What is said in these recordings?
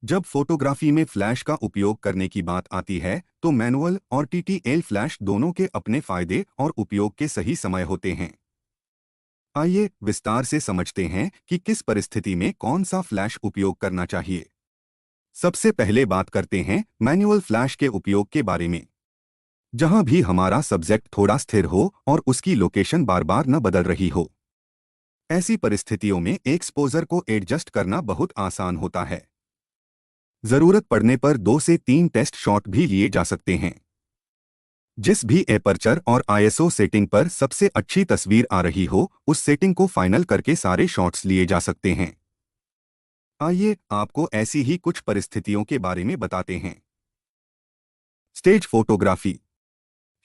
जब फोटोग्राफी में फ्लैश का उपयोग करने की बात आती है तो मैनुअल और टीटीएल फ्लैश दोनों के अपने फायदे और उपयोग के सही समय होते हैं। आइए विस्तार से समझते हैं कि किस परिस्थिति में कौन सा फ्लैश उपयोग करना चाहिए। सबसे पहले बात करते हैं मैनुअल फ्लैश के उपयोग के बारे में। जहां भी हमारा सब्जेक्ट थोड़ा स्थिर हो और उसकी लोकेशन बार बार न बदल रही हो, ऐसी परिस्थितियों में एक्सपोजर को एडजस्ट करना बहुत आसान होता है। जरूरत पड़ने पर 2 से 3 टेस्ट शॉट भी लिए जा सकते हैं। जिस भी एपर्चर और आईएसओ सेटिंग पर सबसे अच्छी तस्वीर आ रही हो, उस सेटिंग को फाइनल करके सारे शॉट्स लिए जा सकते हैं। आइए आपको ऐसी ही कुछ परिस्थितियों के बारे में बताते हैं। Stage photography.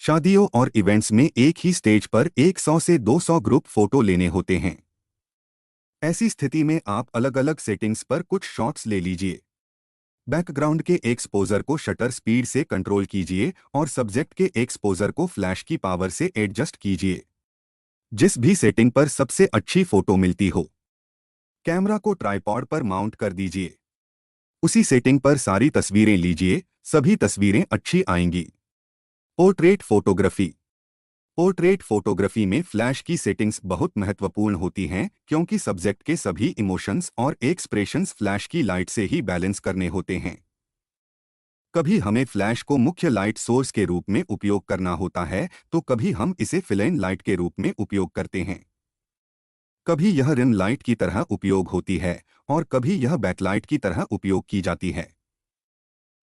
शादियों और इवेंट्स में एक ही स्टेज पर 100 से 200 ग्रुप फोटो लेने होते हैं। ऐसी स्थिति में आप अलग अलग सेटिंग्स पर कुछ शॉट्स ले लीजिए। बैकग्राउंड के एक्सपोजर को शटर स्पीड से कंट्रोल कीजिए और सब्जेक्ट के एक्सपोजर को फ्लैश की पावर से एडजस्ट कीजिए। जिस भी सेटिंग पर सबसे अच्छी फोटो मिलती हो, कैमरा को ट्राइपॉड पर माउंट कर दीजिए। उसी सेटिंग पर सारी तस्वीरें लीजिए, सभी तस्वीरें अच्छी आएंगी। Portrait photography. पोर्ट्रेट फोटोग्राफी में फ्लैश की सेटिंग्स बहुत महत्वपूर्ण होती हैं क्योंकि सब्जेक्ट के सभी इमोशंस और एक्सप्रेशंस फ्लैश की लाइट से ही बैलेंस करने होते हैं। कभी हमें फ्लैश को मुख्य लाइट सोर्स के रूप में उपयोग करना होता है तो कभी हम इसे फिल-इन लाइट के रूप में उपयोग करते हैं। कभी यह रिम लाइट की तरह उपयोग होती है और कभी यह बैकलाइट की तरह उपयोग की जाती है।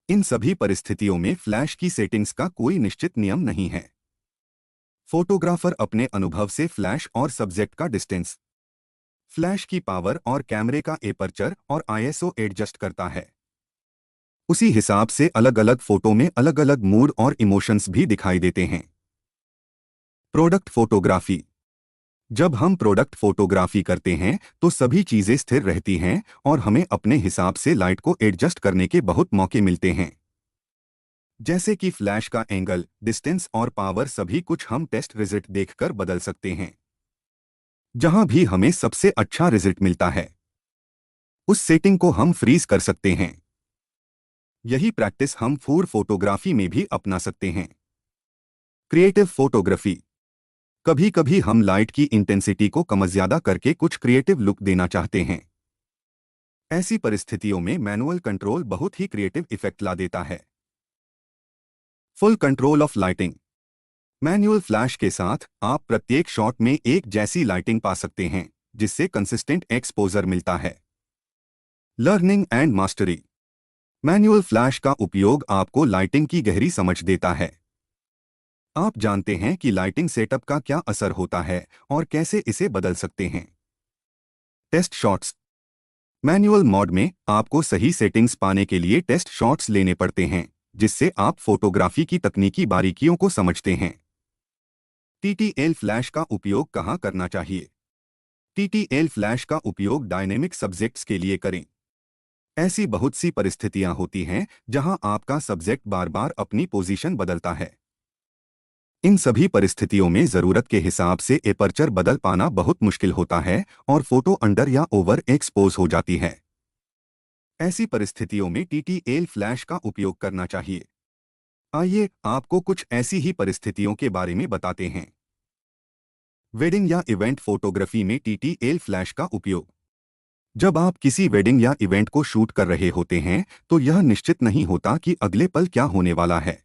इन सभी परिस्थितियों में फ्लैश की सेटिंग्स का कोई निश्चित नियम नहीं है। फोटोग्राफर अपने अनुभव से फ्लैश और सब्जेक्ट का डिस्टेंस, फ्लैश की पावर और कैमरे का एपर्चर और आईएसओ एडजस्ट करता है। उसी हिसाब से अलग अलग फोटो में अलग अलग मूड और इमोशंस भी दिखाई देते हैं। Product photography. जब हम प्रोडक्ट फोटोग्राफी करते हैं तो सभी चीजें स्थिर रहती हैं और हमें अपने हिसाब से लाइट को एडजस्ट करने के बहुत मौके मिलते हैं। जैसे कि फ्लैश का एंगल, डिस्टेंस और पावर सभी कुछ हम टेस्ट रिजल्ट देखकर बदल सकते हैं। जहां भी हमें सबसे अच्छा रिजल्ट मिलता है, उस सेटिंग को हम फ्रीज कर सकते हैं। यही प्रैक्टिस हम फूड फोटोग्राफी में भी अपना सकते हैं। Creative photography. कभी कभी हम लाइट की इंटेंसिटी को कम ज्यादा करके कुछ क्रिएटिव लुक देना चाहते हैं। ऐसी परिस्थितियों में मैनुअल कंट्रोल बहुत ही क्रिएटिव इफेक्ट ला देता है। Full control of lighting. Manual flash के साथ आप प्रत्येक शॉट में एक जैसी लाइटिंग पा सकते हैं जिससे कंसिस्टेंट एक्सपोजर मिलता है। Learning and mastery. Manual flash का उपयोग आपको लाइटिंग की गहरी समझ देता है। आप जानते हैं कि लाइटिंग सेटअप का क्या असर होता है और कैसे इसे बदल सकते हैं। Test shots. मैनुअल मोड में आपको सही सेटिंग्स पाने के लिए टेस्ट शॉट्स लेने पड़ते हैं जिससे आप फोटोग्राफी की तकनीकी बारीकियों को समझते हैं। टीटीएल फ्लैश का उपयोग कहां करना चाहिए? टीटीएल फ्लैश का उपयोग डायनेमिक सब्जेक्ट्स के लिए करें। ऐसी बहुत सी परिस्थितियां होती हैं जहां आपका सब्जेक्ट बार बार अपनी पोजीशन बदलता है। इन सभी परिस्थितियों में जरूरत के हिसाब से एपर्चर बदल पाना बहुत मुश्किल होता है और फोटो अंडर या ओवर एक्सपोज हो जाती है। ऐसी परिस्थितियों में टीटीएल फ्लैश का उपयोग करना चाहिए। आइए आपको कुछ ऐसी ही परिस्थितियों के बारे में बताते हैं। वेडिंग या इवेंट फोटोग्राफी में टीटीएल फ्लैश का उपयोग। जब आप किसी वेडिंग या इवेंट को शूट कर रहे होते हैं तो यह निश्चित नहीं होता कि अगले पल क्या होने वाला है।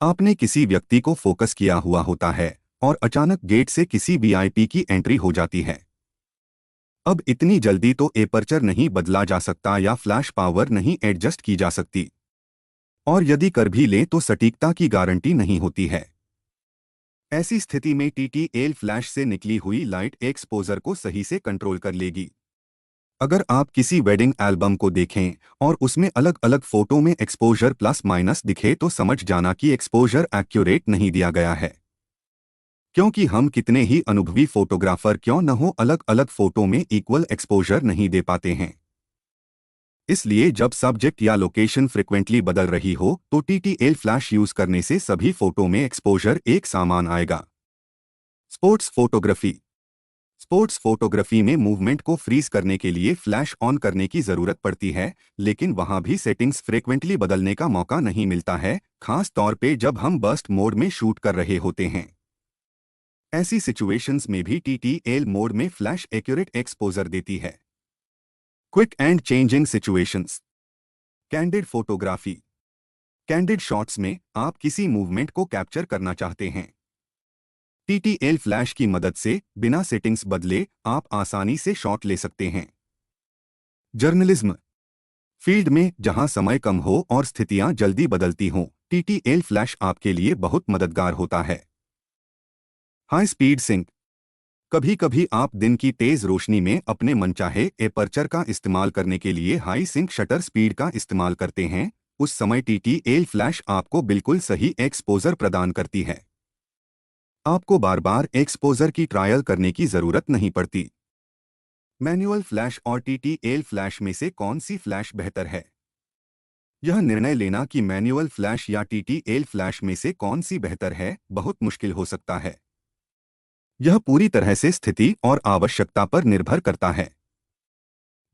आपने किसी व्यक्ति को फोकस किया हुआ होता है और अचानक गेट से किसी वीआईपी की एंट्री हो जाती है। अब इतनी जल्दी तो एपर्चर नहीं बदला जा सकता या फ्लैश पावर नहीं एडजस्ट की जा सकती, और यदि कर भी लें तो सटीकता की गारंटी नहीं होती है। ऐसी स्थिति में टीटीएल फ्लैश से निकली हुई लाइट एक्सपोजर को सही से कंट्रोल कर लेगी। अगर आप किसी वेडिंग एल्बम को देखें और उसमें अलग अलग फोटो में एक्सपोजर प्लस माइनस दिखे तो समझ जाना कि एक्सपोजर एक्यूरेट नहीं दिया गया है। क्योंकि हम कितने ही अनुभवी फोटोग्राफर क्यों न हो, अलग अलग फोटो में इक्वल एक्सपोजर नहीं दे पाते हैं। इसलिए जब सब्जेक्ट या लोकेशन फ्रिक्वेंटली बदल रही हो तो टीटीएल फ्लैश यूज करने से सभी फोटो में एक्सपोजर एक समान आएगा। Sports photography. स्पोर्ट्स फोटोग्राफी में मूवमेंट को फ्रीज करने के लिए फ्लैश ऑन करने की जरूरत पड़ती है, लेकिन वहां भी सेटिंग्स फ्रीक्वेंटली बदलने का मौका नहीं मिलता है, खास तौर पे जब हम बर्स्ट मोड में शूट कर रहे होते हैं। ऐसी सिचुएशंस में भी TTL मोड में फ्लैश एक्यूरेट एक्सपोजर देती है। Quick and changing situations. Candid photography. Candid shots में आप किसी मूवमेंट को कैप्चर करना चाहते हैं। TTL फ्लैश की मदद से बिना सेटिंग्स बदले आप आसानी से शॉट ले सकते हैं। जर्नलिज्म। फील्ड में जहां समय कम हो और स्थितियां जल्दी बदलती हों, TTL फ्लैश आपके लिए बहुत मददगार होता है। High speed sync. कभी कभी आप दिन की तेज रोशनी में अपने मनचाहे एपर्चर का इस्तेमाल करने के लिए हाई सिंक शटर स्पीड का इस्तेमाल करते हैं। उस समय TTL फ्लैश आपको बिल्कुल सही एक्सपोजर प्रदान करती है। आपको बार बार एक्सपोजर की ट्रायल करने की जरूरत नहीं पड़ती। मैनुअल फ्लैश और TTL फ्लैश में से कौन सी फ्लैश बेहतर है? यह निर्णय लेना कि मैनुअल फ्लैश या TTL फ्लैश में से कौन सी बेहतर है बहुत मुश्किल हो सकता है। यह पूरी तरह से स्थिति और आवश्यकता पर निर्भर करता है।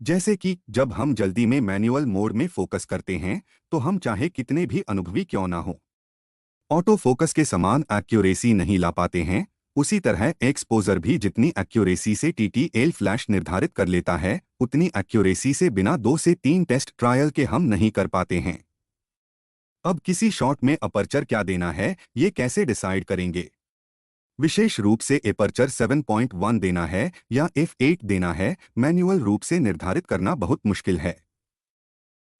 जैसे कि जब हम जल्दी में मैनुअल मोड में फोकस करते हैं, तो हम चाहे कितने भी अनुभवी क्यों ना हो, ऑटो फोकस के समान एक्यूरेसी नहीं ला पाते हैं। उसी तरह एक्सपोजर भी जितनी एक्यूरेसी से TTL फ्लैश निर्धारित कर लेता है, उतनी एक्यूरेसी से बिना 2 से 3 टेस्ट ट्रायल के हम नहीं कर पाते हैं। अब किसी शॉट में अपर्चर क्या देना है, ये कैसे डिसाइड करेंगे? विशेष रूप से एपर्चर 7.1 देना है या f8 देना है, मैन्युअल रूप से निर्धारित करना बहुत मुश्किल है।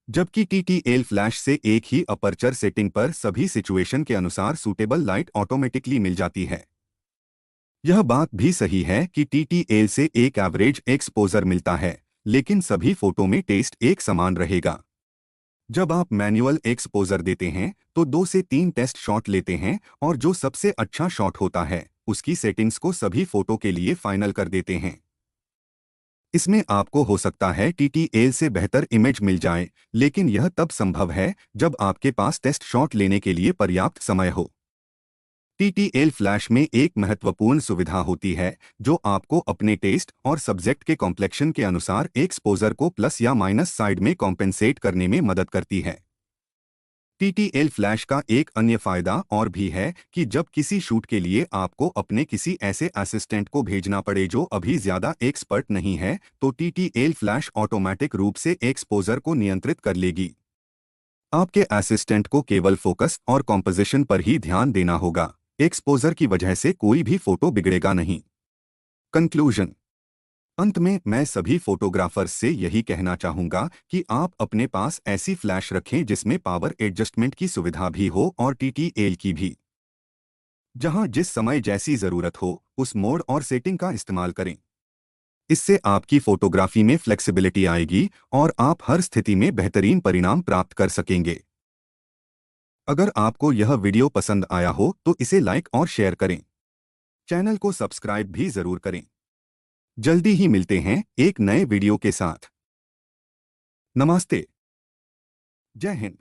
जबकि TTL फ्लैश से एक ही अपर्चर सेटिंग पर सभी सिचुएशन के अनुसार सूटेबल लाइट ऑटोमेटिकली मिल जाती है। यह बात भी सही है कि TTL से एक एवरेज एक्सपोजर मिलता है, लेकिन सभी फोटो में टेस्ट एक समान रहेगा। जब आप मैनुअल एक्सपोजर देते हैं, तो 2 से 3 टेस्ट शॉट लेते हैं और जो सबसे अच्छा शॉट होता है, उसकी सेटिंग्स को सभी फोटो के लिए फाइनल कर देते हैं। इसमें आपको हो सकता है TTL से बेहतर इमेज मिल जाए, लेकिन यह तब संभव है जब आपके पास टेस्ट शॉट लेने के लिए पर्याप्त समय हो। TTL फ्लैश में एक महत्वपूर्ण सुविधा होती है, जो आपको अपने टेस्ट और सब्जेक्ट के कॉम्प्लेक्शन के अनुसार एक्सपोजर को प्लस या माइनस साइड में कॉम्पेंसेट करने में मदद करती है। TTL फ्लैश का एक अन्य फायदा और भी है कि जब किसी शूट के लिए आपको अपने किसी ऐसे असिस्टेंट को भेजना पड़े जो अभी ज्यादा एक्सपर्ट नहीं है, तो TTL फ्लैश ऑटोमेटिक रूप से एक्सपोजर को नियंत्रित कर लेगी। आपके असिस्टेंट को केवल फोकस और कॉम्पोजिशन पर ही ध्यान देना होगा। एक्सपोजर की वजह से कोई भी फोटो बिगड़ेगा नहीं। कंक्लूजन। अंत में मैं सभी फोटोग्राफर्स से यही कहना चाहूंगा कि आप अपने पास ऐसी फ्लैश रखें जिसमें पावर एडजस्टमेंट की सुविधा भी हो और TTL की भी। जहां जिस समय जैसी जरूरत हो, उस मोड और सेटिंग का इस्तेमाल करें। इससे आपकी फोटोग्राफी में फ्लेक्सिबिलिटी आएगी और आप हर स्थिति में बेहतरीन परिणाम प्राप्त कर सकेंगे। अगर आपको यह वीडियो पसंद आया हो तो इसे लाइक और शेयर करें। चैनल को सब्सक्राइब भी जरूर करें। जल्दी ही मिलते हैं एक नए वीडियो के साथ। नमस्ते। जय हिंद।